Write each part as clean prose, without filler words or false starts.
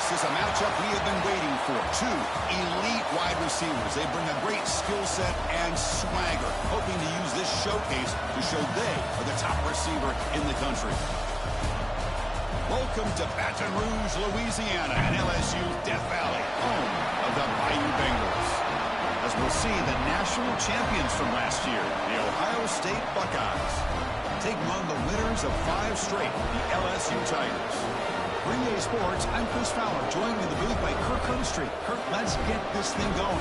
This is a matchup we have been waiting for. Two elite wide receivers. They bring a great skill set and swagger, hoping to use this showcase to show they are the top receiver in the country. Welcome to Baton Rouge, Louisiana, and LSU Death Valley, home of the Bayou Bengals. As we'll see, the national champions from last year, the Ohio State Buckeyes, taking on the winners of 5 straight, the LSU Tigers. Green Bay Sports, I'm Chris Fowler, joined in the booth by Kirk Herbstreit. Kirk, let's get this thing going.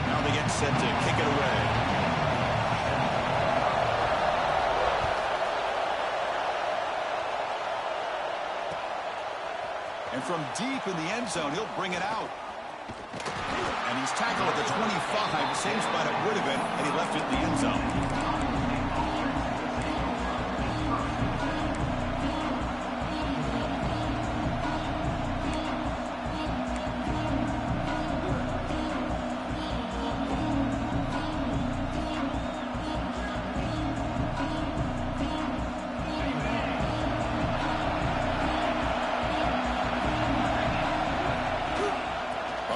Now they get set to kick it away. And from deep in the end zone, he'll bring it out. And he's tackled at the 25, same spot it would have been, and he left it in the end zone.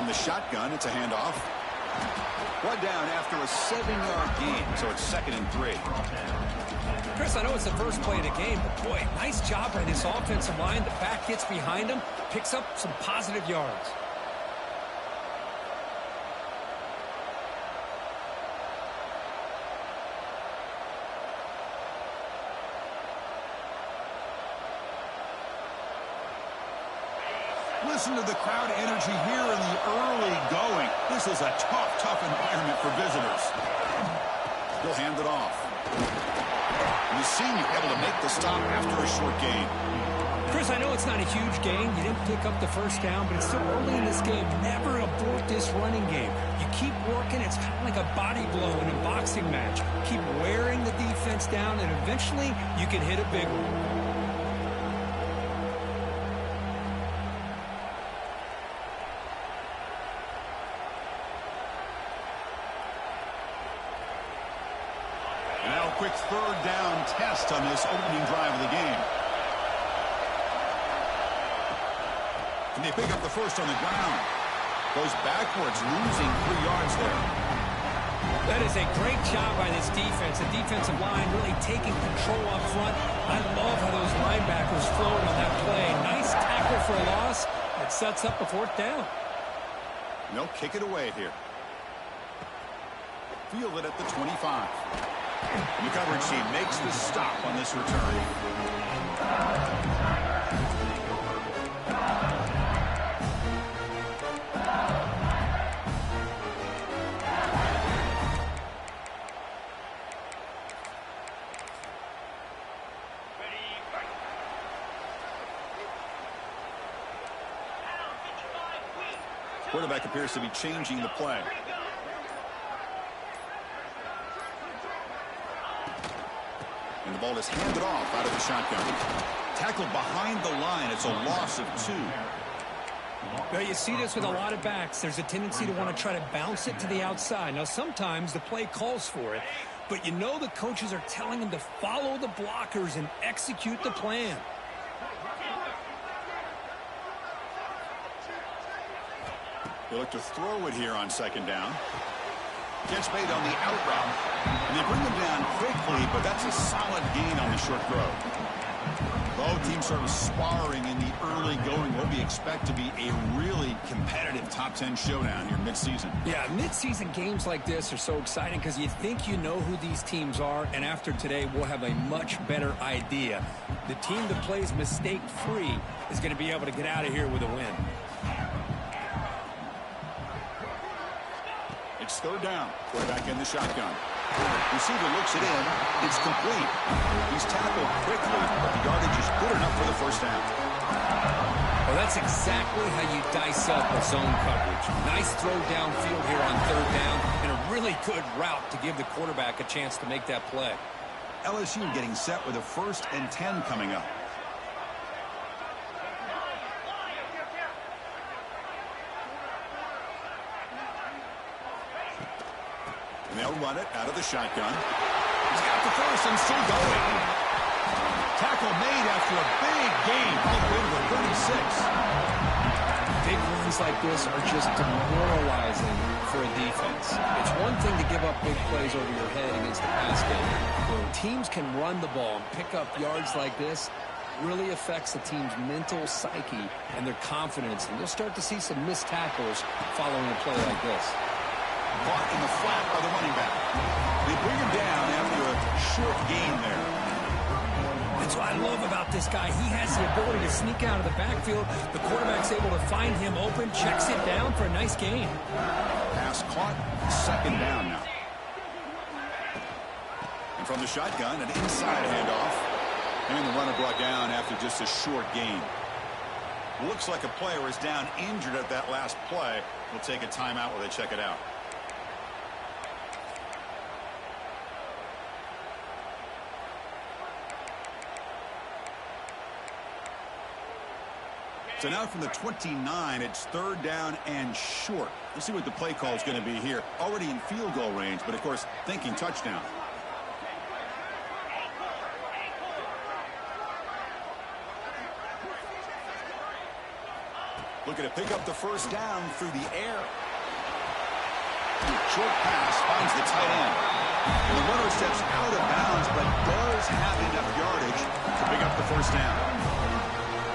The shotgun, it's a handoff. One down after a 7-yard gain, so it's 2nd and 3. Chris, I know it's the first play of the game, but boy, nice job by this offensive line. The back gets behind him, picks up some positive yards. Listen to the crowd energy here in the early going. This is a tough environment for visitors. He'll hand it off. And the senior able to make the stop after a short gain. Chris, I know it's not a huge gain. You didn't pick up the first down, but it's still early in this game. Never abort this running game. You keep working. It's kind of like a body blow in a boxing match. Keep wearing the defense down, and eventually you can hit a big one. Quick 3rd down test on this opening drive of the game. And they pick up the first on the ground. Goes backwards, losing 3 yards there. That is a great job by this defense. The defensive line really taking control up front. I love how those linebackers flowed on that play. Nice tackle for a loss. That sets up a 4th down. They'll kick it away here. Field it at the 25. And the coverage team makes the stop on this return. Quarterback appears to be changing the play. And the ball is handed off out of the shotgun. Tackled behind the line. It's a loss of 2. Well, you see this with a lot of backs. There's a tendency to want to try to bounce it to the outside. Now, sometimes the play calls for it, but you know the coaches are telling them to follow the blockers and execute the plan. They look to throw it here on 2nd down. Gets made on the out route. And they bring him down quickly, but that's a solid gain on the short throw. Both teams sort of sparring in the early going. What we expect to be a really competitive top 10 showdown here midseason. Yeah, midseason games like this are so exciting because you think you know who these teams are, and after today we'll have a much better idea. The team that plays mistake-free is going to be able to get out of here with a win. It's 3rd down. Quarterback in the shotgun. Receiver looks it in. It's complete. He's tackled quickly, but the yardage is good enough for the 1st down. Well, that's exactly how you dice up a zone coverage. Nice throw downfield here on 3rd down, and a really good route to give the quarterback a chance to make that play. LSU getting set with a 1st and 10 coming up. And they'll run it out of the shotgun. He's got the first and still going. Tackle made after a big gain all the way to the 36. Big runs like this are just demoralizing for a defense. It's one thing to give up big plays over your head against the pass game. When teams can run the ball and pick up yards like this, it really affects the team's mental psyche and their confidence. And you'll start to see some missed tackles following a play like this. Caught in the flat by the running back. They bring him down after a short gain there. That's what I love about this guy. He has the ability to sneak out of the backfield. The quarterback's able to find him open, checks it down for a nice gain. Pass caught, second down now. And from the shotgun, an inside handoff. And the runner brought down after just a short gain. Looks like a player is down injured at that last play. We'll take a timeout while they check it out. So now from the 29, it's third down and short. Let's see what the play call is going to be here. Already in field goal range, but of course thinking touchdown. Looking to pick up the first down through the air. Short pass finds the tight end. And the runner steps out of bounds, but does have enough yardage to pick up the first down.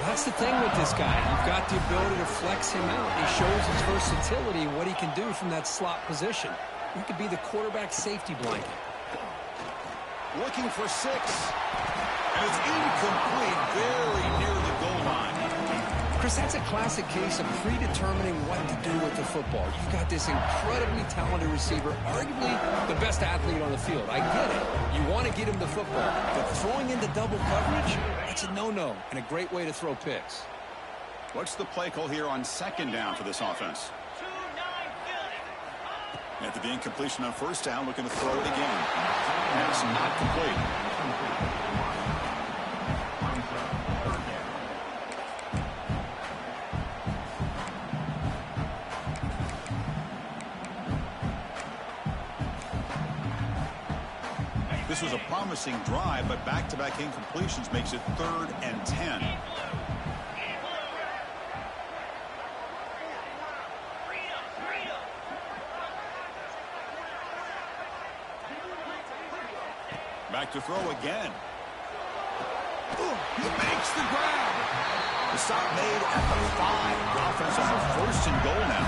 That's the thing with this guy. You've got the ability to flex him out. He shows his versatility and what he can do from that slot position. He could be the quarterback safety blanket. Looking for 6. And it's incomplete, very near the goal line. Chris, that's a classic case of predetermining what to do with the football. You've got this incredibly talented receiver, arguably the best athlete on the field. I get it. You want to get him the football, but throwing into double coverage, that's a no-no and a great way to throw picks. What's the play call here on second down for this offense? After the incompletion on first down, looking to throw it again. Pass not complete. This was a promising drive, but back-to-back incompletions makes it 3rd and 10. Back to throw again. Ooh, he makes the grab. The stop made at the 5. The offense on a 1st and goal now.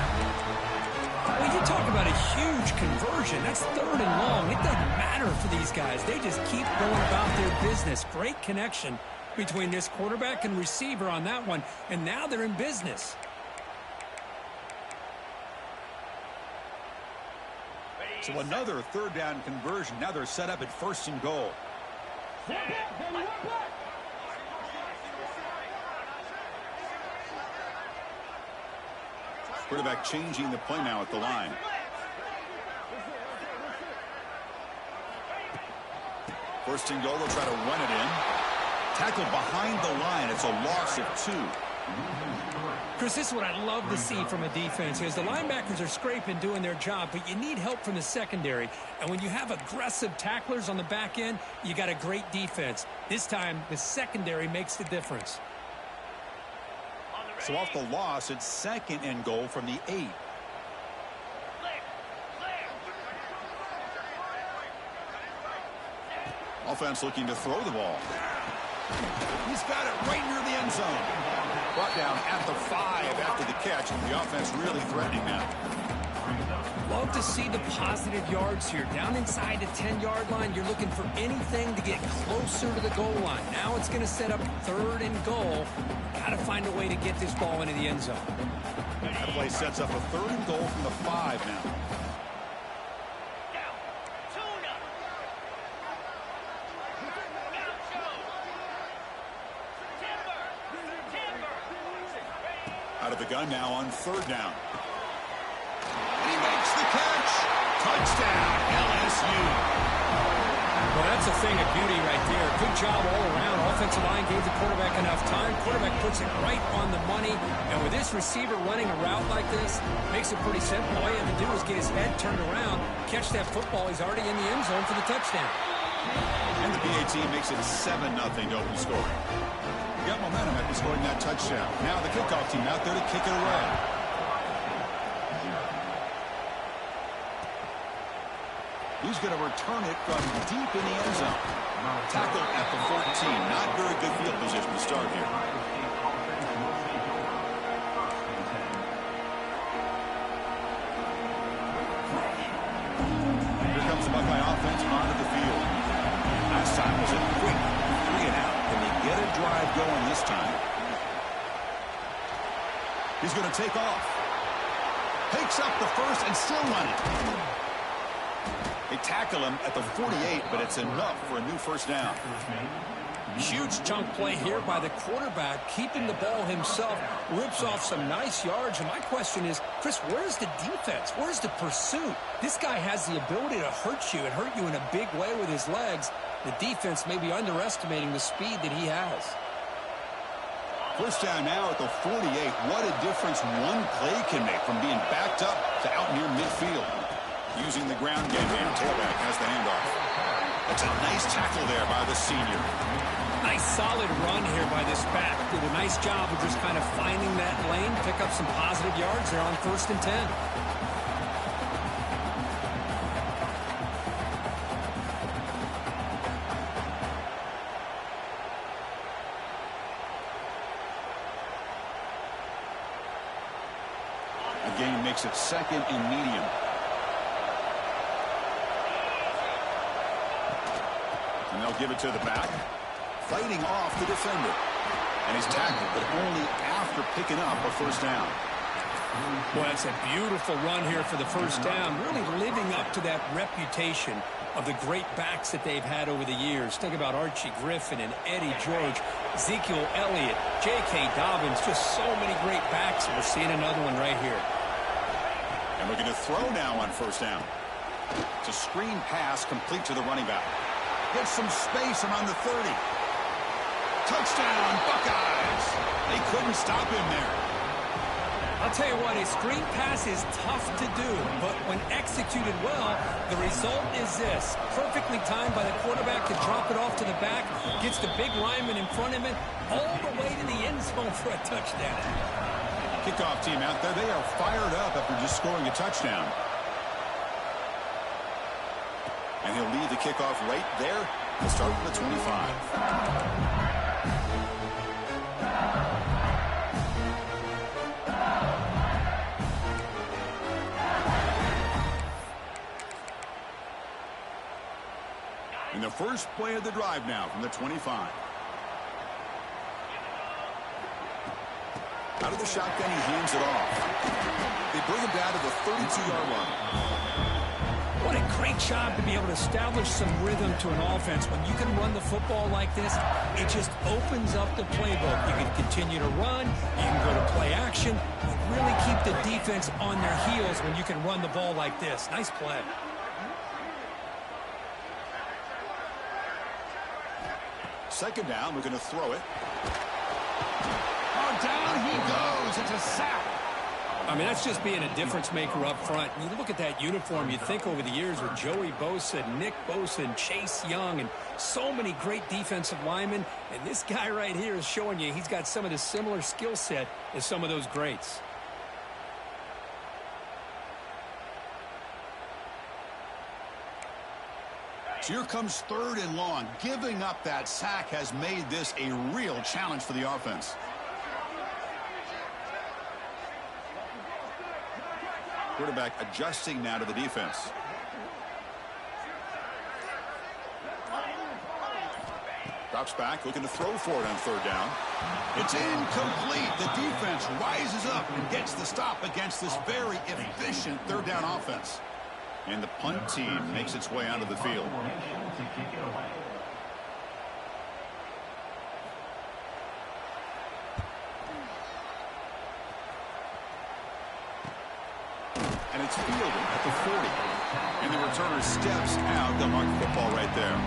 Well, you talk about a huge conversion. That's 3rd and long. It doesn't matter for these guys. They just keep going about their business. Great connection between this quarterback and receiver on that one, and now they're in business. So another 3rd down conversion. Now they're set up at 1st and goal. Quarterback changing the play now at the line. First and goal, they'll try to run it in. Tackled behind the line. It's a loss of 2. Chris, this is what I love to see from a defense is the linebackers are scraping, doing their job, but you need help from the secondary. And when you have aggressive tacklers on the back end, you got a great defense. This time, the secondary makes the difference. So off the loss, it's 2nd and goal from the 8. Offense looking to throw the ball. He's got it right near the end zone. Brought down at the 5 after the catch. The offense really threatening now. Love to see the positive yards here. Down inside the 10-yard line, you're looking for anything to get closer to the goal line. Now it's going to set up 3rd and goal. Got to find a way to get this ball into the end zone. That play sets up a 3rd and goal from the 5 now. Out of the gun now on 3rd down. And he makes the catch. Touchdown, LSU. Well, that's a thing of beauty right there. Good job all around. Offensive line gave the quarterback enough time. Quarterback puts it right on the money. And with this receiver running a route like this, makes it pretty simple. All you have to do is get his head turned around, catch that football. He's already in the end zone for the touchdown. And the BA team makes it 7-0 to open scoring. Got momentum after scoring that touchdown. Now the kickoff team out there to kick it away. He's going to return it from deep in the end zone. Tackle at the 14. Not very good field position to start here. Here comes the Buckeye offense onto the field. Last time was a quick 3-and-out. Can they get a drive going this time? He's going to take off. Takes up the first and still running. They tackle him at the 48, but it's enough for a new first down. Huge chunk play here by the quarterback, keeping the ball himself, rips off some nice yards. And my question is, Chris, where's the defense? Where's the pursuit? This guy has the ability to hurt you and hurt you in a big way with his legs. The defense may be underestimating the speed that he has. First down now at the 48. What a difference one play can make from being backed up to out near midfield. Using the ground game here. Tailback has the handoff. That's a nice tackle there by the senior. Nice solid run here by this back. Did a nice job of just kind of finding that lane, pick up some positive yards there on 1st and 10. The game makes it 2nd and medium. And they'll give it to the back. Fighting off the defender. And he's tackled, but only after picking up a first down. Boy, that's a beautiful run here for the first down. Really living up to that reputation of the great backs that they've had over the years. Think about Archie Griffin and Eddie George, Ezekiel Elliott, J.K. Dobbins. Just so many great backs. And we're seeing another one right here. And looking to throw now on first down. It's a screen pass complete to the running back. Gets some space around the 30. Touchdown, Buckeyes. They couldn't stop him there. I'll tell you what, a screen pass is tough to do, but when executed well, the result is this. Perfectly timed by the quarterback to drop it off to the back, gets the big lineman in front of him, all the way to the end zone for a touchdown. Kickoff team out there, they are fired up after just scoring a touchdown. And he'll lead the kickoff right there. He'll start with the 25. In the first play of the drive now from the 25. Out of the shotgun, he hands it off. They bring him down to the 32-yard line. What a great job to be able to establish some rhythm to an offense. When you can run the football like this, it just opens up the playbook. You can continue to run, you can go to play action, and really keep the defense on their heels when you can run the ball like this. Nice play. Second down, we're going to throw it. Oh, down he goes. It's a sack. I mean, that's just being a difference maker up front. You look at that uniform, you think over the years with Joey Bosa, Nick Bosa, and Chase Young, and so many great defensive linemen. And this guy right here is showing you he's got some of the similar skill set as some of those greats. So here comes 3rd and long. Giving up that sack has made this a real challenge for the offense. Quarterback adjusting now to the defense. Drops back, looking to throw for it on 3rd down. It's incomplete. The defense rises up and gets the stop against this very efficient 3rd down offense. And the punt team makes its way onto the field. And it's fielded at the 40. And the returner steps out to mark football right there.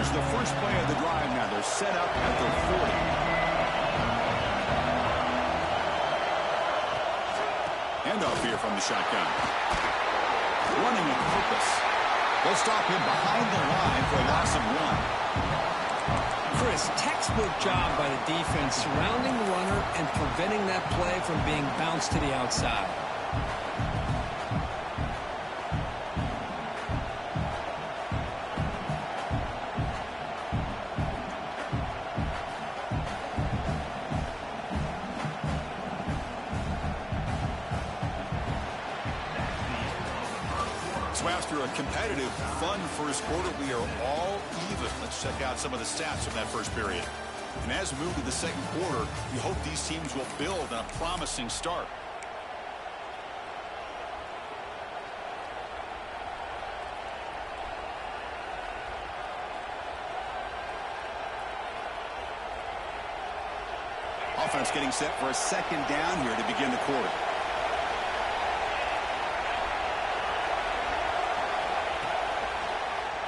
Here's the first play of the drive now. They're set up at the 40. Handoff here from the shotgun. Running with purpose. They'll stop him behind the line for a loss of 1. Chris, textbook job by the defense surrounding the runner and preventing that play from being bounced to the outside. So after a competitive, fun first quarter, we are all even. Let's check out some of the stats from that first period. And as we move to the second quarter, we hope these teams will build on a promising start. Offense getting set for a second down here to begin the quarter.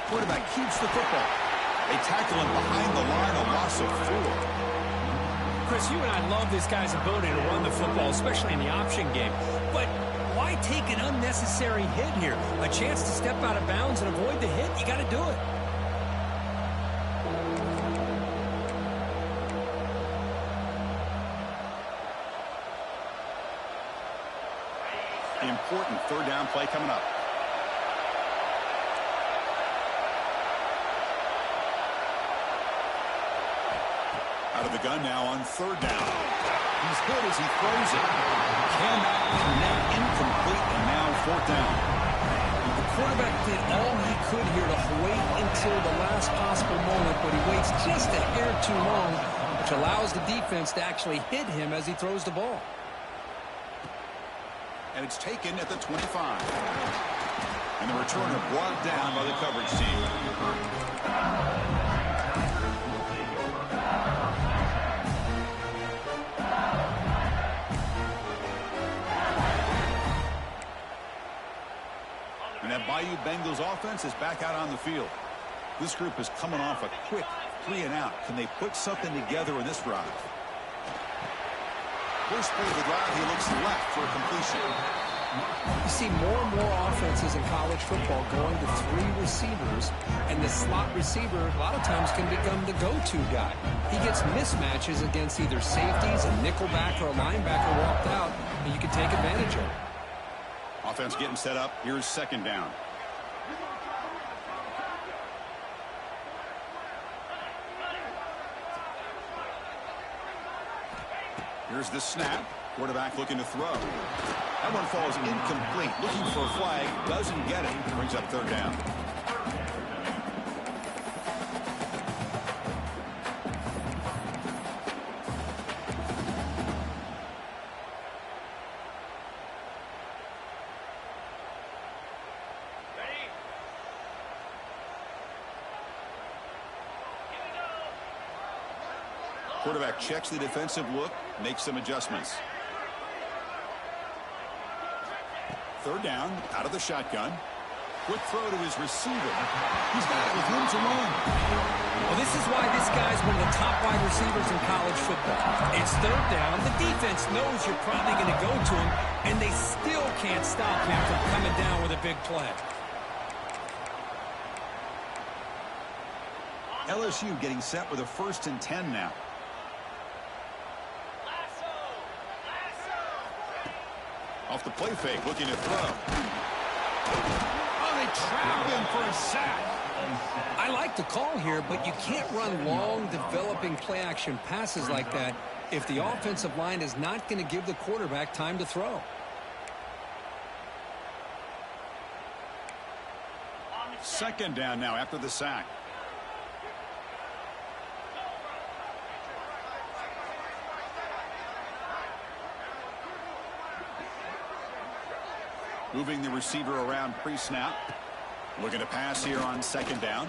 Quarterback keeps the football. They tackle him behind the line, a loss of 4. Chris, you and I love this guy's ability to run the football, especially in the option game. But why take an unnecessary hit here? A chance to step out of bounds and avoid the hit? You got to do it. The important third down play coming up. Out of the gun now on third down. He's good as he throws it. Cannot connect, incomplete, and now fourth down. The quarterback did all he could here to wait until the last possible moment, but he waits just a hair too long, which allows the defense to actually hit him as he throws the ball. And it's taken at the 25. And the returner brought down by the coverage team. And that Bayou Bengals offense is back out on the field. This group is coming off a quick 3-and-out. Can they put something together in this drive? First play of the drive, he looks left for a completion. You see more and more offenses in college football going to 3 receivers, and the slot receiver a lot of times can become the go-to guy. He gets mismatches against either safeties, a nickelback, or a linebacker walked out, and you can take advantage of it. Offense getting set up. Here's second down. Here's the snap. Quarterback looking to throw. That one falls incomplete. Looking for a flag. Doesn't get it. Brings up third down. Quarterback checks the defensive look, makes some adjustments. Third down, out of the shotgun. Quick throw to his receiver. He's got it with room to run. Well, this is why this guy's one of the top wide receivers in college football. It's third down. The defense knows you're probably going to go to him, and they still can't stop him from coming down with a big play. LSU getting set with a 1st and 10 now. Off the play fake, looking to throw. Oh, they trap him for a sack. I like the call here, but you can't run long, developing play-action passes like that if the offensive line is not going to give the quarterback time to throw. Second down now after the sack. Moving the receiver around pre-snap. Looking to pass here on second down.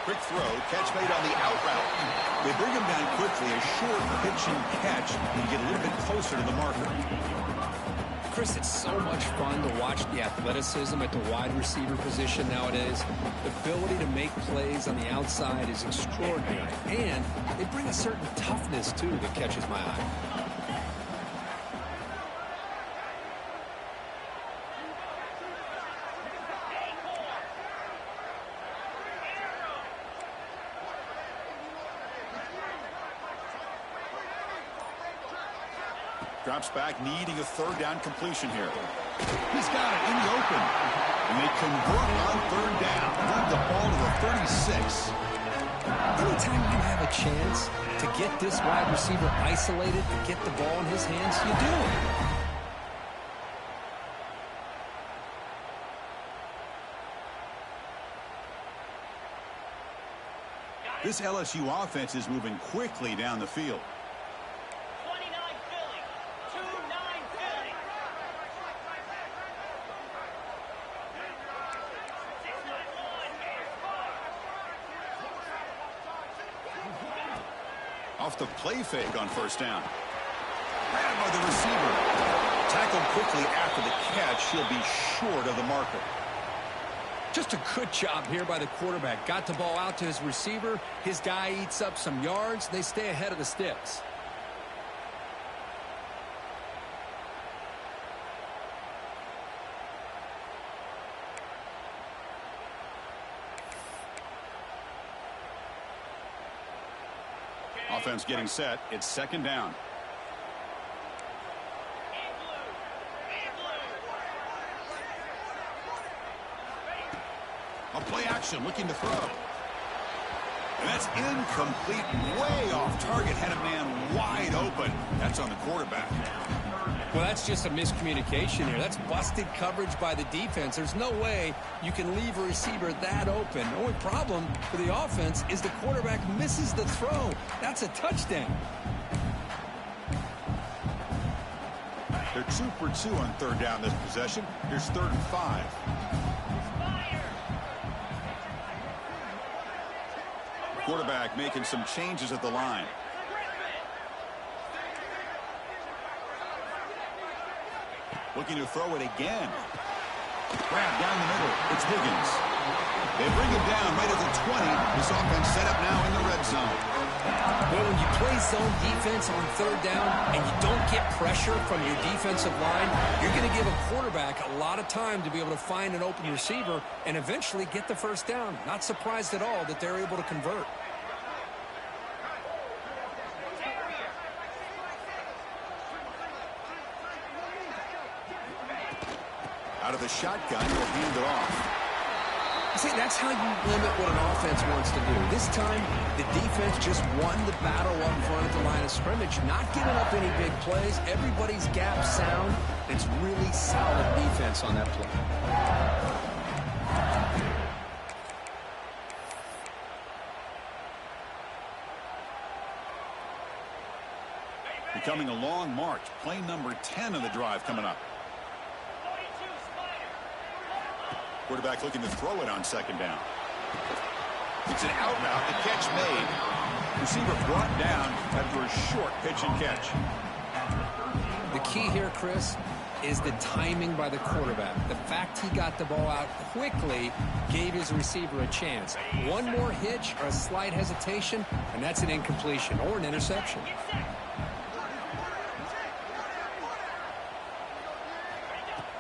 Quick throw. Catch made on the out route. They bring him down quickly. A short pitch and catch. And get a little bit closer to the marker. Chris, it's so much fun to watch the athleticism at the wide receiver position nowadays. The ability to make plays on the outside is extraordinary, and they bring a certain toughness, too, that catches my eye. Drops back, needing a third down completion here. He's got it in the open. And they convert on third down. Move the ball to the 36. Anytime you have a chance to get this wide receiver isolated and get the ball in his hands, you do it. This LSU offense is moving quickly down the field. Off the play fake on first down. Grabbed by the receiver. Tackled quickly after the catch. He'll be short of the marker. Just a good job here by the quarterback. Got the ball out to his receiver. His guy eats up some yards. They stay ahead of the sticks. Offense getting set. It's second down. A play action looking to throw. And that's incomplete. Way off target. Had a man wide open. That's on the quarterback. Well, that's just a miscommunication here. That's busted coverage by the defense. There's no way you can leave a receiver that open. The only problem for the offense is the quarterback misses the throw. That's a touchdown. They're 2 for 2 on third down this possession. Here's 3rd and 5. Quarterback making some changes at the line. Looking to throw it again. Grab down the middle. It's Higgins. They bring him down right at the 20. This offense set up now in the red zone. Well, when you play zone defense on third down and you don't get pressure from your defensive line, you're going to give a quarterback a lot of time to be able to find an open receiver and eventually get the first down. Not surprised at all that they're able to convert. Out of the shotgun, he'll hand it off. See, that's how you limit what an offense wants to do. This time, the defense just won the battle up front at the line of scrimmage, not giving up any big plays. Everybody's gap sound. It's really solid defense on that play. Becoming a long march. Play number 10 of the drive coming up. Quarterback looking to throw it on second down. It's an out route. The catch made. Receiver brought down after a short pitch and catch. The key here, Chris, is the timing by the quarterback. The fact he got the ball out quickly gave his receiver a chance. One more hitch or a slight hesitation, and that's an incompletion or an interception.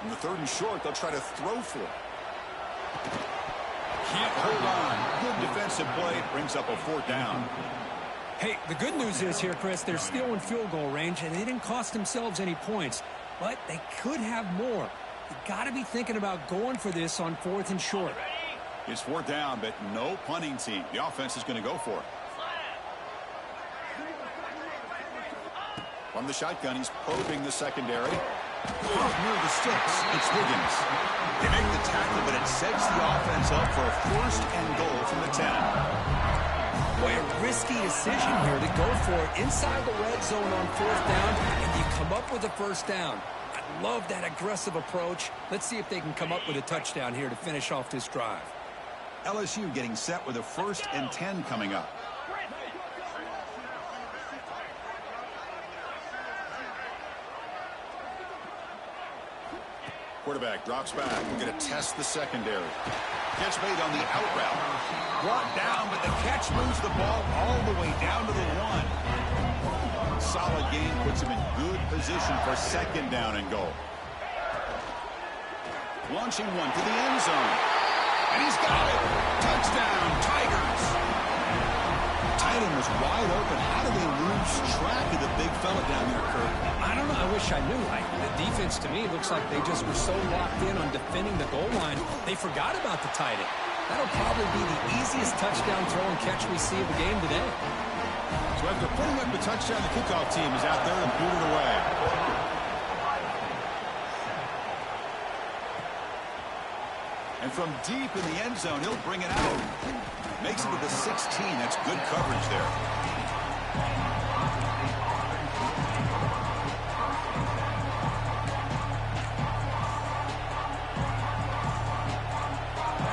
In the 3rd and short, they'll try to throw for it. Can't hold on. Good defensive play. Brings up a 4th down. Hey, the good news is here, Chris, they're still in field goal range, and they didn't cost themselves any points. But they could have more. You got to be thinking about going for this on 4th and short. It's 4th down, but no punting team. The offense is going to go for it. From the shotgun, he's probing the secondary. Near the sticks, it's Higgins. They make the tackle, but it sets the offense up for a 1st and goal from the 10. Boy, a risky decision here to go for it inside the red zone on 4th down, and you come up with a 1st down. I love that aggressive approach. Let's see if they can come up with a touchdown here to finish off this drive. LSU getting set with a 1st and 10 coming up. Quarterback drops back. We're going to test the secondary. Catch made on the out route. Brought down, but the catch moves the ball all the way down to the 1. Solid game puts him in good position for second down and goal. Launching one to the end zone. And he's got it. Touchdown, Tigers. Tight end was wide open. How do they lose track of the big fella down there, Kirk? I don't know. I wish I knew. The defense, to me, looks like they just were so locked in on defending the goal line, they forgot about the tight end. That'll probably be the easiest touchdown throw and catch we see of the game today. So after putting up the touchdown, the kickoff team is out there and boot it away. And from deep in the end zone, he'll bring it out. Makes it to the 16. That's good coverage there.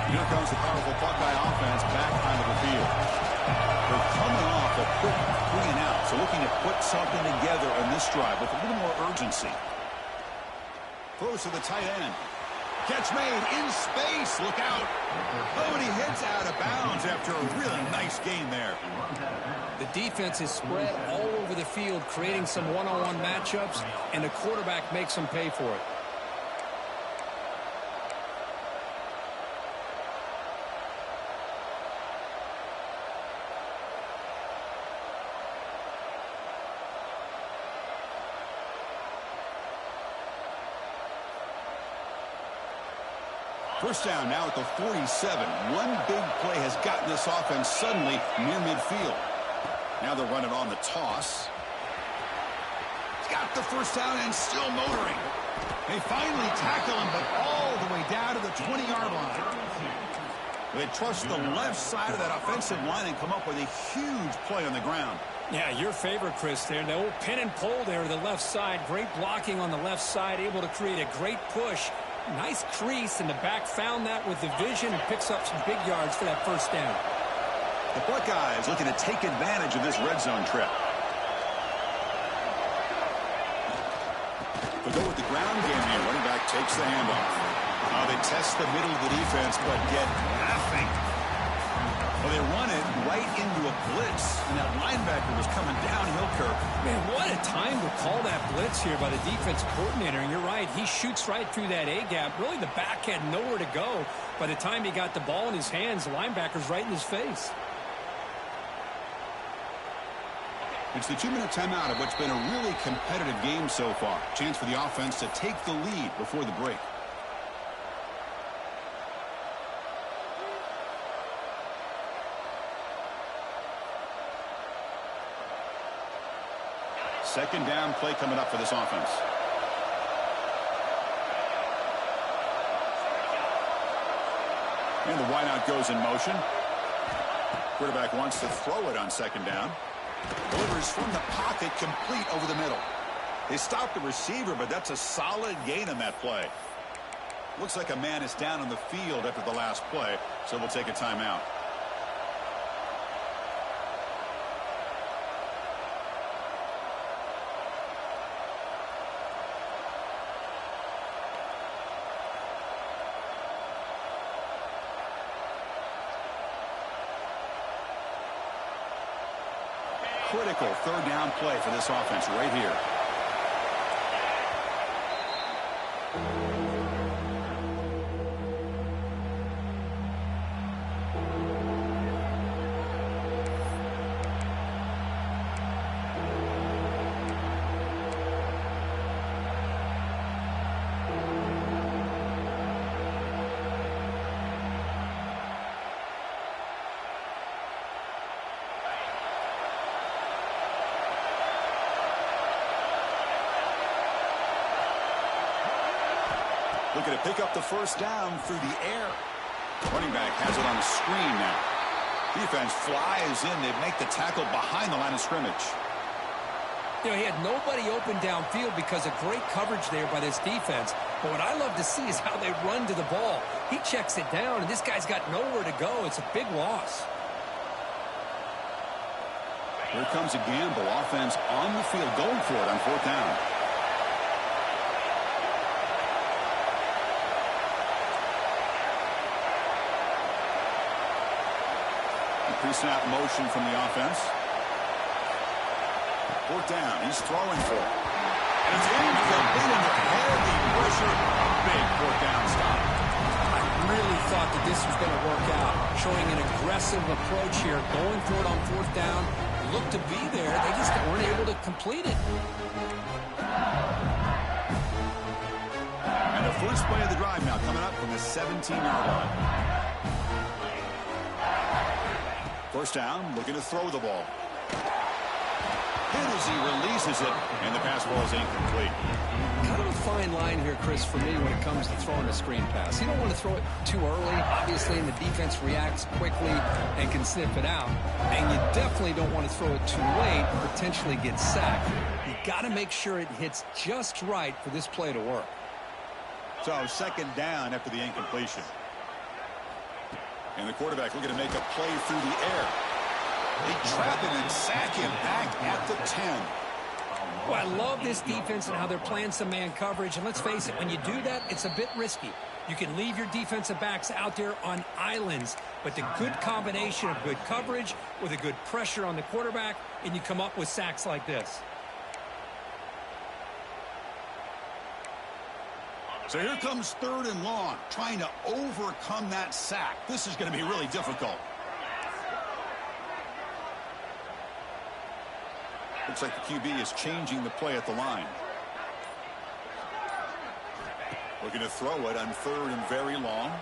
Here comes the powerful Buckeye offense back onto the field. They're coming off a quick 3-and-out, so looking to put something together on this drive with a little more urgency. Throws to the tight end. Catch made in space. Look out. Oh, and he hits out of bounds after a really nice gain there. The defense is spread all over the field, creating some one-on-one matchups, and the quarterback makes them pay for it. First down now at the 47. One big play has gotten this offense suddenly near midfield. Now they're running on the toss. He's got the first down and still motoring. They finally tackle him, but all the way down to the 20-yard line. They trust the left side of that offensive line and come up with a huge play on the ground. Yeah, your favorite, Chris, there. The old pin and pull there to the left side. Great blocking on the left side, able to create a great push. Nice crease, and the back found that with the vision and picks up some big yards for that first down. The Buckeyes looking to take advantage of this red zone trip. They go with the ground game here. Running back takes the handoff. They test the middle of the defense, but get nothing. Well, they run it right into a blitz, and that linebacker was coming downhill, Kirk. Man, what a time to call that blitz here by the defensive coordinator. And you're right, he shoots right through that A-gap. Really, the back had nowhere to go. By the time he got the ball in his hands, the linebacker's right in his face. It's the 2-minute timeout of what's been a really competitive game so far. Chance for the offense to take the lead before the break. Second down play coming up for this offense. And the wideout goes in motion. Quarterback wants to throw it on second down. Delivers from the pocket, complete over the middle. They stopped the receiver, but that's a solid gain on that play. Looks like a man is down on the field after the last play, so we'll take a timeout. Critical third down play for this offense right here. Looking to pick up the first down through the air. Running back has it on the screen now. Defense flies in. They make the tackle behind the line of scrimmage. You know, he had nobody open downfield because of great coverage there by this defense. But what I love to see is how they run to the ball. He checks it down, and this guy's got nowhere to go. It's a big loss. Here comes a gamble. Offense on the field going for it on fourth down. Pre-snap motion from the offense. Fourth down. He's throwing for it. And it's incomplete into heavy pressure. Big fourth down stop. I really thought that this was going to work out, showing an aggressive approach here, going for it on fourth down. Looked to be there. They just weren't able to complete it. And the first play of the drive now coming up from the 17-yard line. First down, looking to throw the ball. Hit as he releases it, and the pass ball is incomplete. Kind of a fine line here, Chris, for me when it comes to throwing a screen pass. You don't want to throw it too early, obviously, and the defense reacts quickly and can sniff it out. And you definitely don't want to throw it too late, potentially get sacked. You got to make sure it hits just right for this play to work. So second down after the incompletion. And the quarterback looking to make a play through the air. They trap him and sack him back at the 10. Well, I love this defense and how they're playing some man coverage. And let's face it, when you do that, it's a bit risky. You can leave your defensive backs out there on islands, but the good combination of good coverage with a good pressure on the quarterback, and you come up with sacks like this. So here comes third and long, trying to overcome that sack. This is going to be really difficult. Looks like the QB is changing the play at the line. Looking to throw it on third and very long.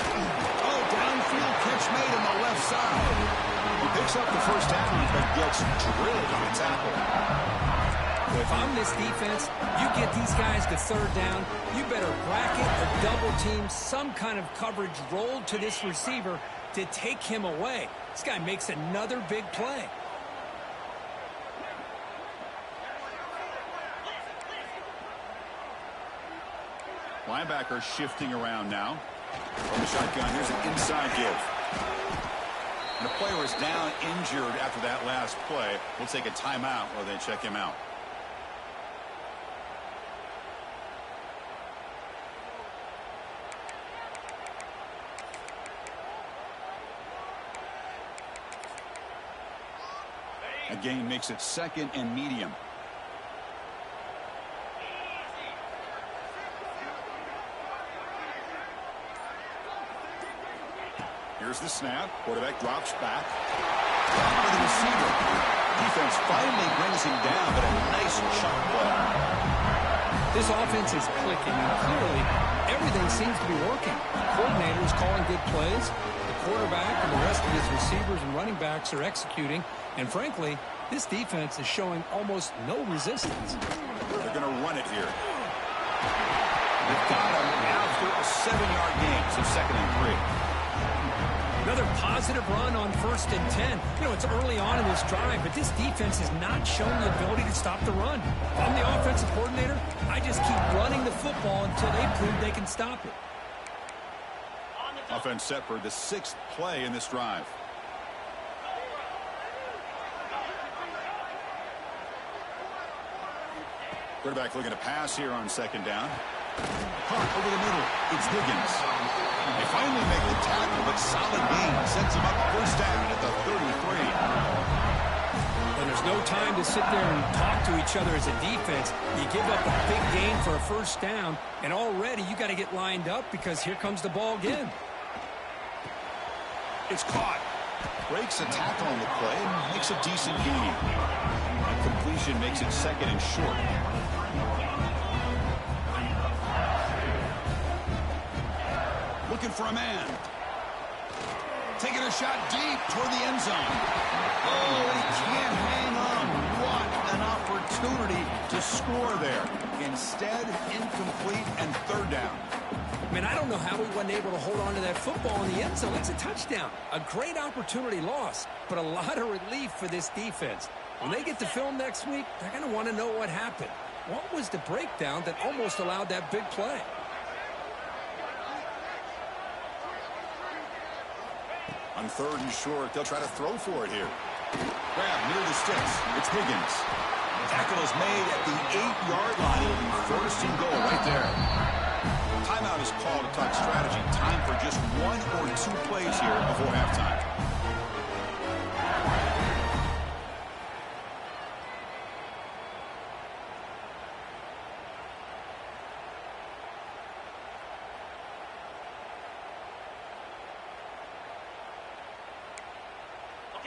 Oh, downfield catch made on the left side. He picks up the first down, but gets drilled on a tackle. If I'm this defense, you get these guys to third down, you better bracket or double team some kind of coverage rolled to this receiver to take him away. This guy makes another big play. Linebacker shifting around now. From the shotgun, here's an inside give. And the player is down injured after that last play. We'll take a timeout while they check him out. A gain makes it second and medium. Here's the snap. Quarterback drops back. Down to the receiver. Defense finally brings him down, but a nice chunk ball. This offense is clicking, and clearly everything seems to be working. The coordinator is calling good plays. The quarterback and the rest of his receivers and running backs are executing. And frankly, this defense is showing almost no resistance. They're going to run it here. They've got him after a 7-yard gain, so second and 3. Another positive run on 1st and 10. You know, it's early on in this drive, but this defense has not shown the ability to stop the run. If I'm the offensive coordinator, I just keep running the football until they prove they can stop it. Offense set for the 6th play in this drive. Quarterback looking to pass here on second down. Caught over the middle. It's Higgins. They finally make the tackle, but solid gain sends him up first down at the 33. And there's no time to sit there and talk to each other as a defense. You give up a big gain for a first down, and already you got to get lined up because here comes the ball again. It's caught. Breaks a tackle on the play and makes a decent gain. That completion makes it second and short. Looking for a man. Taking a shot deep toward the end zone. Oh, he can't hang on. What an opportunity to score there. Instead, incomplete and third down. I mean, I don't know how he wasn't able to hold on to that football in the end zone. It's a touchdown. A great opportunity lost, but a lot of relief for this defense. When they get to film next week, they're going to want to know what happened. What was the breakdown that almost allowed that big play? On third and short, they'll try to throw for it here. Grab near the sticks. It's Higgins. Tackle is made at the 8-yard line. It'll be first and goal right there. Timeout is called to talk strategy. Time for just 1 or 2 plays here before halftime.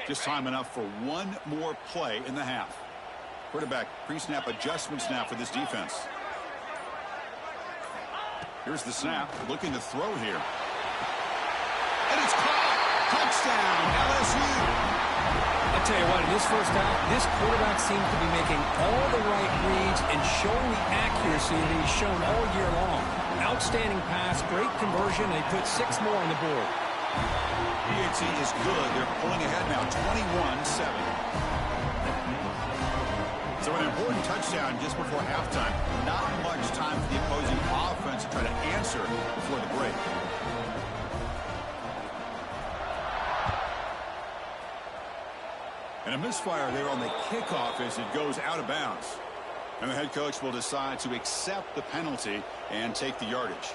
Just time enough for one more play in the half. Quarterback pre-snap adjustments now for this defense. Here's the snap, looking to throw here. And it's caught. Touchdown, LSU. I'll tell you what, in this first half, this quarterback seems to be making all the right reads and showing the accuracy that he's shown all year long. Outstanding pass, great conversion, and he put 6 more on the board. BAT is good. They're pulling ahead now, 21-7. So an important touchdown just before halftime. Not much time for the opposing offense to try to answer before the break. And a misfire there on the kickoff as it goes out of bounds. And the head coach will decide to accept the penalty and take the yardage.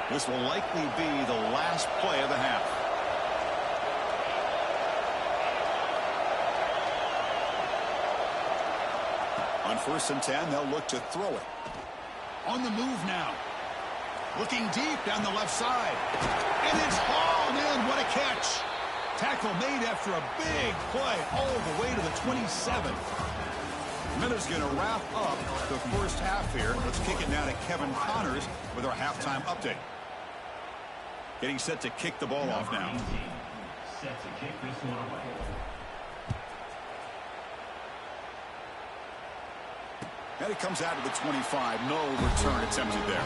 This will likely be the last play of the half. On 1st and 10, they'll look to throw it. On the move now. Looking deep down the left side. And it's hauled in. What a catch. Tackle made after a big play all the way to the 27th. Miller's going to wrap up the first half here. Let's kick it now to Kevin Connors with our halftime update. Getting set to kick the ball off now. Set to kick this one away. And it comes out to the 25. No return attempted there.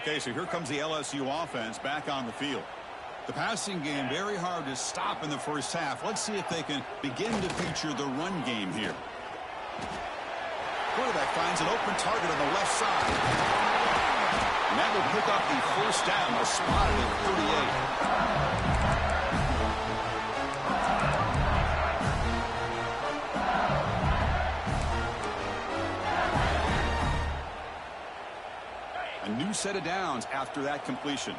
Okay, so here comes the LSU offense back on the field. The passing game very hard to stop in the first half. Let's see if they can begin to feature the run game here. Quarterback finds an open target on the left side. And that will pick up the first down. They'll spot it at 38. A new set of downs after that completion.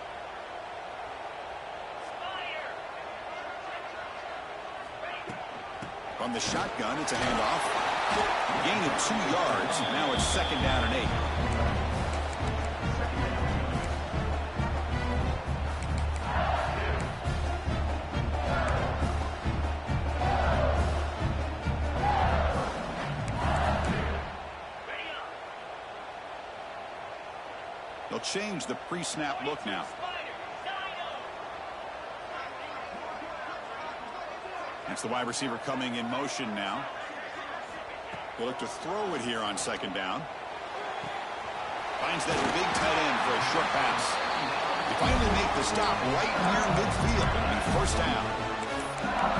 From the shotgun, it's a handoff. Gain of 2 yards. Now it's 2nd down and 8. They'll change the pre-snap look now. That's the wide receiver coming in motion now. They'll look to throw it here on 2nd down. Finds that big tight end for a short pass. They finally make the stop right near midfield. It'll be 1st down.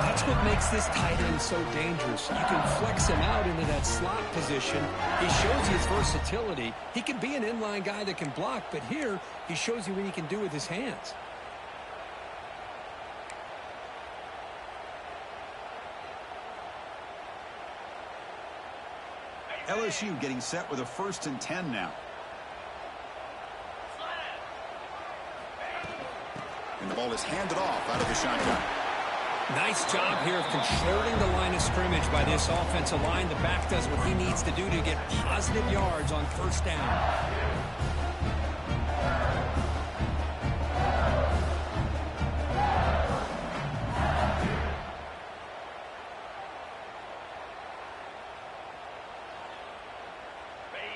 That's what makes this tight end so dangerous. You can flex him out into that slot position. He shows his versatility. He can be an inline guy that can block, but here he shows you what he can do with his hands. LSU getting set with a 1st and 10 now. And the ball is handed off out of the shotgun. Nice job here of controlling the line of scrimmage by this offensive line. The back does what he needs to do to get positive yards on 1st down.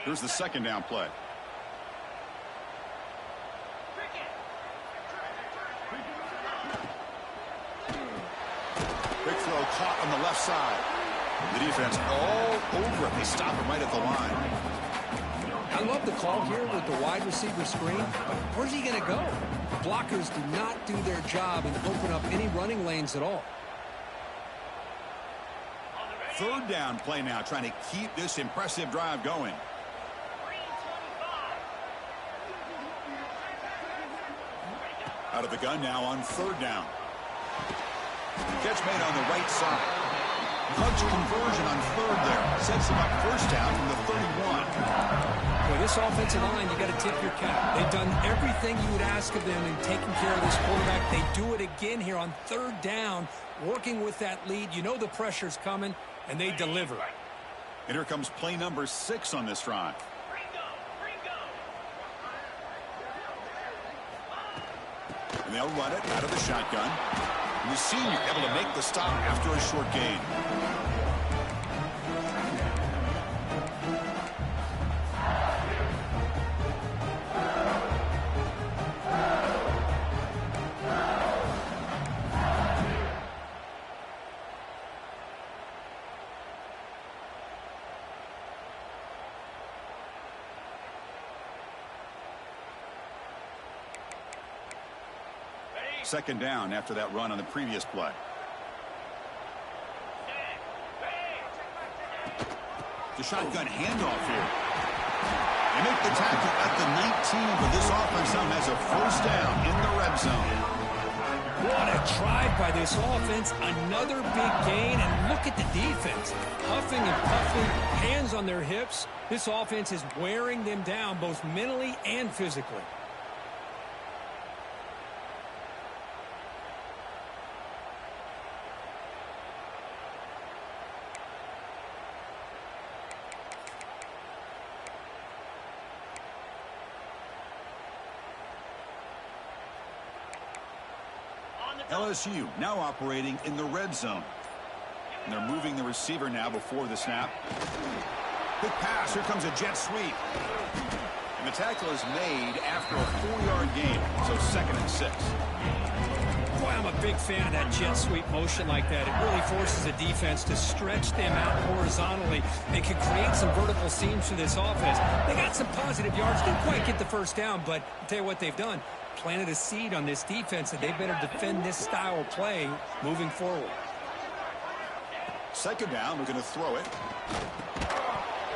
Here's the 2nd down play. Quick throw caught on the left side. The defense all over it. They stop him right at the line. I love the call here with the wide receiver screen, but where's he going to go? The blockers do not do their job and open up any running lanes at all. 3rd down play now, trying to keep this impressive drive going. Out of the gun now on 3rd down. Catch made on the right side. Punch conversion on 3rd there. Sets him up 1st down from the 31. Well, Well, this offensive line, you got to tip your cap. They've done everything you would ask of them in taking care of this quarterback. They do it again here on third down, working with that lead. You know the pressure's coming, and they deliver. And here comes play number 6 on this drive. And they'll run it out of the shotgun. And the senior able to make the stop after a short gain. Second down after that run on the previous play. The shotgun handoff here. They make the tackle at the 19, but this offense now has a first down in the red zone. What a drive by this offense. Another big gain, and look at the defense. Huffing and puffing, hands on their hips. This offense is wearing them down both mentally and physically. LSU now operating in the red zone. And they're moving the receiver now before the snap. Quick pass. Here comes a jet sweep. And the tackle is made after a 4-yard gain. So 2nd and 6. Boy, I'm a big fan of that jet sweep motion like that. It really forces the defense to stretch them out horizontally and can create some vertical seams for this offense. They got some positive yards. Didn't quite get the first down, but I'll tell you what they've done. Planted a seed on this defense, and they better defend this style of play moving forward. Second down, we're going to throw it.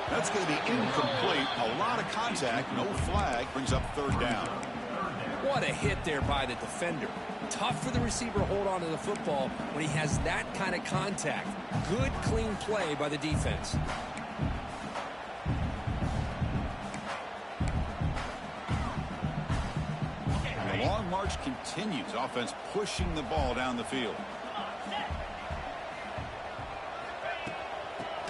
That's going to be incomplete. A lot of contact, no flag, brings up third down. What a hit there by the defender. Tough for the receiver to hold on to the football when he has that kind of contact. Good, clean play by the defense. The long march continues. Offense pushing the ball down the field.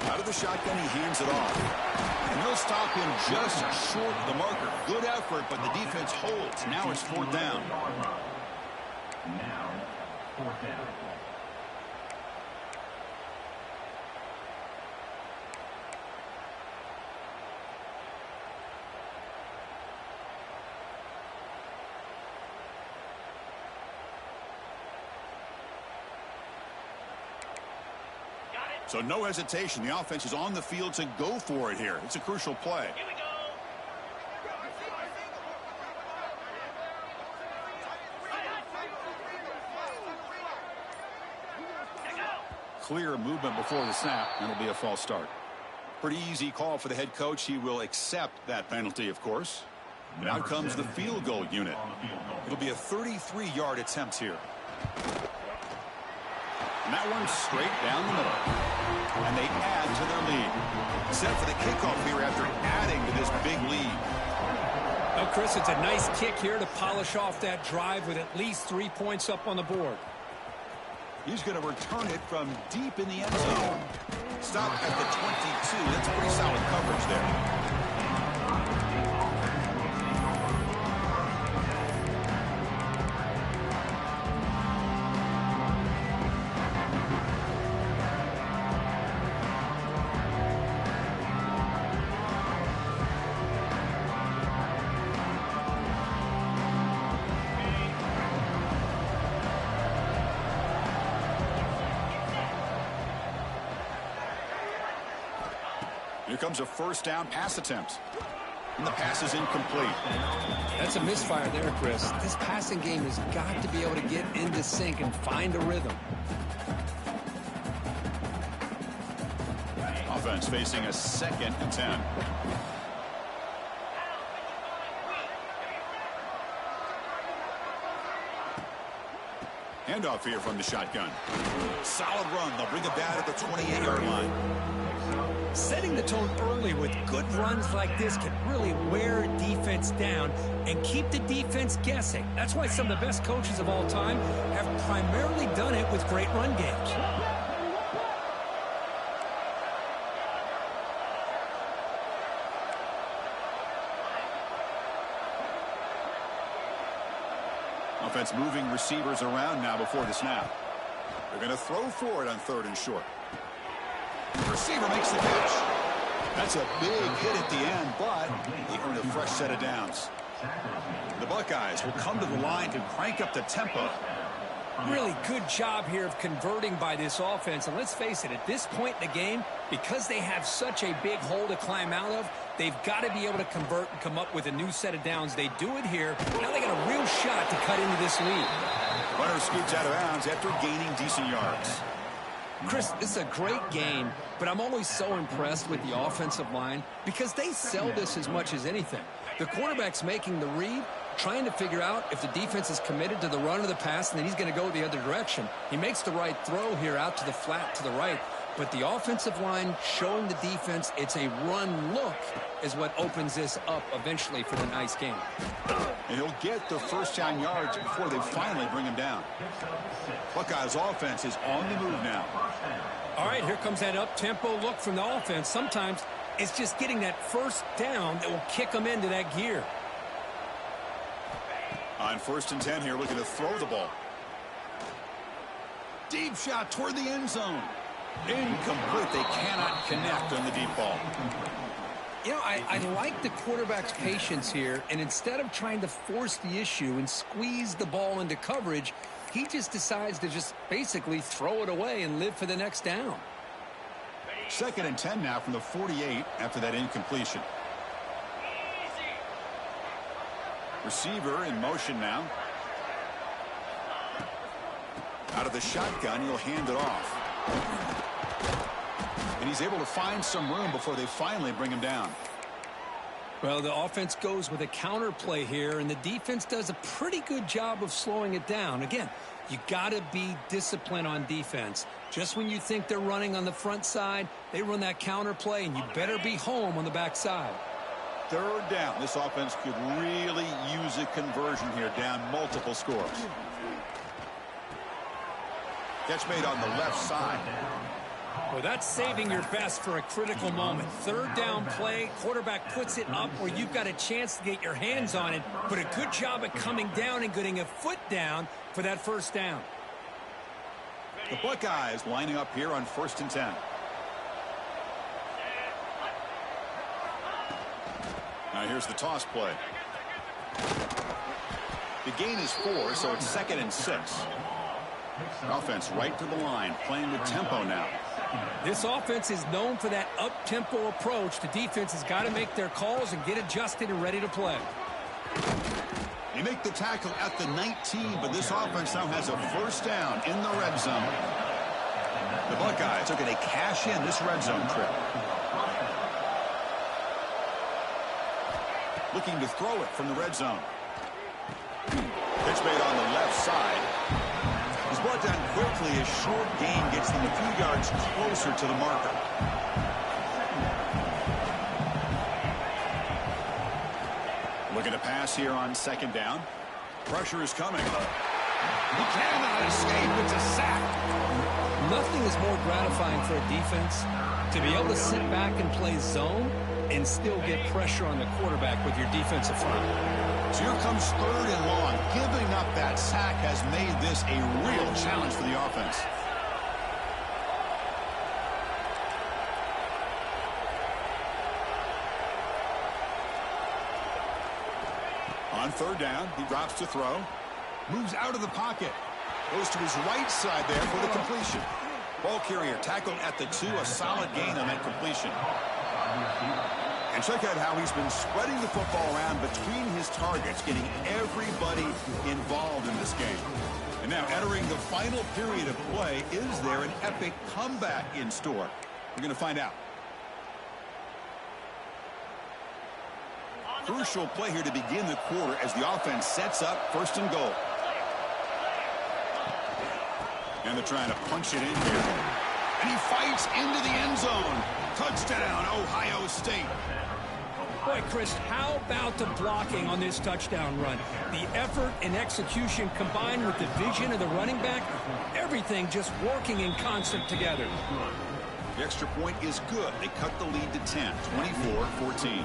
Out of the shotgun, he hands it off. And they'll stop him just short of the marker. Good effort, but the defense holds. Now it's 4th down. Now, 4th down. So no hesitation. The offense is on the field to go for it here. It's a crucial play. Here we go. Clear movement before the snap, and it'll be a false start. Pretty easy call for the head coach. He will accept that penalty, of course. And out comes the field goal unit. It'll be a 33-yard attempt here. And that one's straight down the middle. And they add to their lead. Set for the kickoff here after adding to this big lead. Well, Chris, it's a nice kick here to polish off that drive with at least 3 points up on the board. He's going to return it from deep in the end zone. Stop at the 22. That's pretty solid coverage there. Here comes a first down pass attempt. And the pass is incomplete. That's a misfire there, Chris. This passing game has got to be able to get into sync and find a rhythm. Offense facing a 2nd and 10. Handoff here from the shotgun. Solid run. They'll bring it back at the 28-yard line. Setting the tone early with good runs like this can really wear defense down and keep the defense guessing. That's why some of the best coaches of all time have primarily done it with great run games. Offense moving receivers around now before the snap. They're going to throw for it on 3rd and short. The receiver makes the catch. That's a big hit at the end, but he earned a fresh set of downs. The Buckeyes will come to the line to crank up the tempo. Really good job here of converting by this offense. And let's face it, at this point in the game, because they have such a big hole to climb out of, they've got to be able to convert and come up with a new set of downs. They do it here. Now they got a real shot to cut into this lead. Runner scoots out of bounds after gaining decent yards. Chris, this is a great game, but I'm always so impressed with the offensive line because they sell this as much as anything. The quarterback's making the read, trying to figure out if the defense is committed to the run or the pass, and then he's going to go the other direction. He makes the right throw here out to the flat to the right, but the offensive line showing the defense it's a run look is what opens this up eventually for the nice game. And he'll get the first down yards before they finally bring him down. Buckeyes offense is on the move now. All right, here comes that up-tempo look from the offense. Sometimes it's just getting that first down that will kick them into that gear. On 1st and 10 here, looking to throw the ball. Deep shot toward the end zone. Incomplete. They cannot connect on the deep ball. You know, I like the quarterback's patience here, and instead of trying to force the issue and squeeze the ball into coverage, he just decides to just basically throw it away and live for the next down. 2nd and 10 now from the 48 after that incompletion. Receiver in motion now. Out of the shotgun, he'll hand it off. And he's able to find some room before they finally bring him down. Well, the offense goes with a counter play here, and the defense does a pretty good job of slowing it down. Again, you got to be disciplined on defense. Just when you think they're running on the front side, they run that counter play, and you better be home on the back side. 3rd down. This offense could really use a conversion here, down multiple scores. Catch made on the left side. Well, that's saving your best for a critical moment. 3rd down play, quarterback puts it up where you've got a chance to get your hands on it, but a good job at coming down and getting a foot down for that first down. The Buckeyes lining up here on 1st and 10. Now here's the toss play. The gain is 4, so it's 2nd and 6. Offense right to the line, playing with tempo now. This offense is known for that up-tempo approach. The defense has got to make their calls and get adjusted and ready to play. They make the tackle at the 19, but this offense now has a first down in the red zone. The Buckeyes are going to cash in this red zone trip. Looking to throw it from the red zone. Pitch made on the left side. He's brought down quickly as short gain gets them a few yards closer to the marker. Looking to pass here on 2nd down. Pressure is coming. He cannot escape. It's a sack. Nothing is more gratifying for a defense to be able to sit back and play zone and still get pressure on the quarterback with your defensive front. So here comes 3rd and long. Giving up that sack has made this a real challenge for the offense. On 3rd down, he drops to throw. Moves out of the pocket. Goes to his right side there for the completion. Ball carrier tackled at the 2. A solid gain on that completion. And check out how he's been spreading the football around between his targets, getting everybody involved in this game. And now entering the final period of play, is there an epic comeback in store? We're going to find out. Crucial play here to begin the quarter as the offense sets up 1st and goal. And they're trying to punch it in here. And he fights into the end zone. Touchdown, Ohio State. Boy, Chris, how about the blocking on this touchdown run? The effort and execution combined with the vision of the running back, everything just working in concert together. The extra point is good. They cut the lead to 10, 24-14.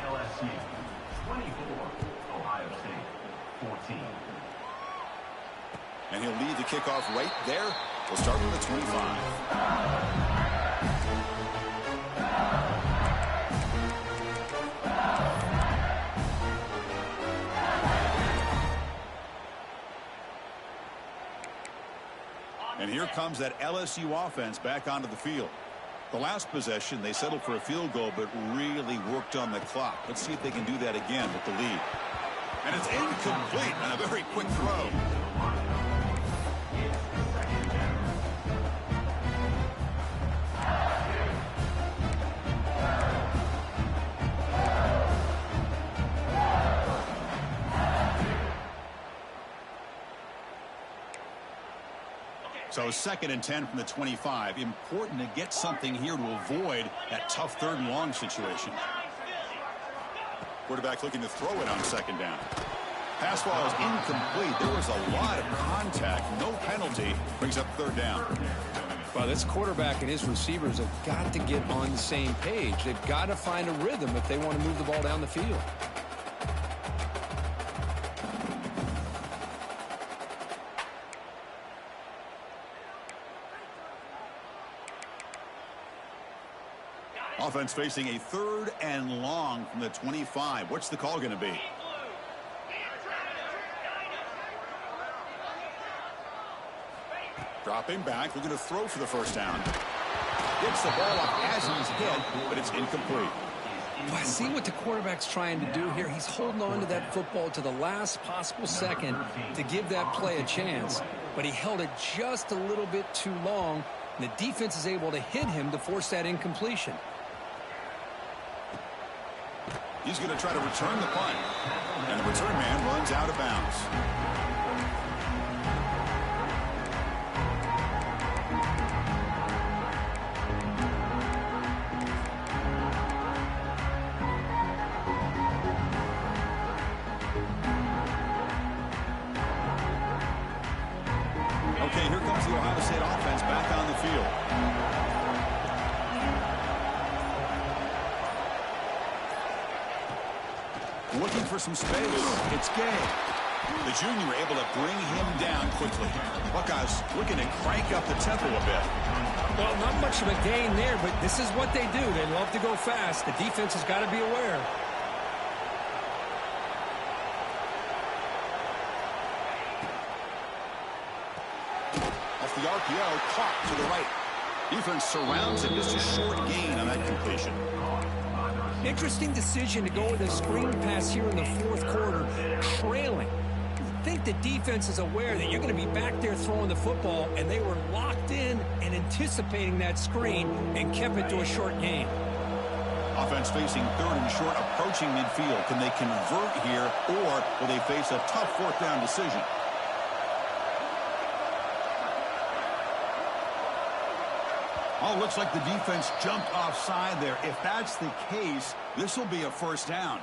LSU 24, Ohio State 14. And he'll lead the kickoff right there. We'll start from the 25. And here comes that LSU offense back onto the field. The last possession, they settled for a field goal, but really worked on the clock. Let's see if they can do that again with the lead. And it's incomplete on a very quick throw. So 2nd and 10 from the 25. Important to get something here to avoid that tough 3rd and long situation. Quarterback looking to throw it on 2nd down. Pass ball is incomplete. There was a lot of contact. No penalty. Brings up 3rd down. Well, this quarterback and his receivers have got to get on the same page. They've got to find a rhythm if they want to move the ball down the field. Offense facing a 3rd and long from the 25. What's the call going to be? Dropping back, looking to throw for the 1st down. Gets the ball up as he's hit, but it's incomplete. Well, see what the quarterback's trying to do here. He's holding on to that football to the last possible second to give that play a chance. But he held it just a little bit too long, and the defense is able to hit him to force that incompletion. He's going to try to return the punt. And the return man runs out of bounds. Okay, here comes the Ohio State offense back on the field. Looking for some space. It's Gay. The junior able to bring him down quickly. Buckeyes looking to crank up the tempo a bit. Well, not much of a gain there, but this is what they do. They love to go fast. The defense has got to be aware. Off the RPO, caught to the right. Defense surrounds him. Just a short gain on that completion. Interesting decision to go with a screen pass here in the 4th quarter, trailing. I think the defense is aware that you're going to be back there throwing the football, and they were locked in and anticipating that screen and kept it to a short gain. Offense facing 3rd and short, approaching midfield. Can they convert here, or will they face a tough 4th down decision? Oh, looks like the defense jumped offside there. If that's the case, this will be a 1st down.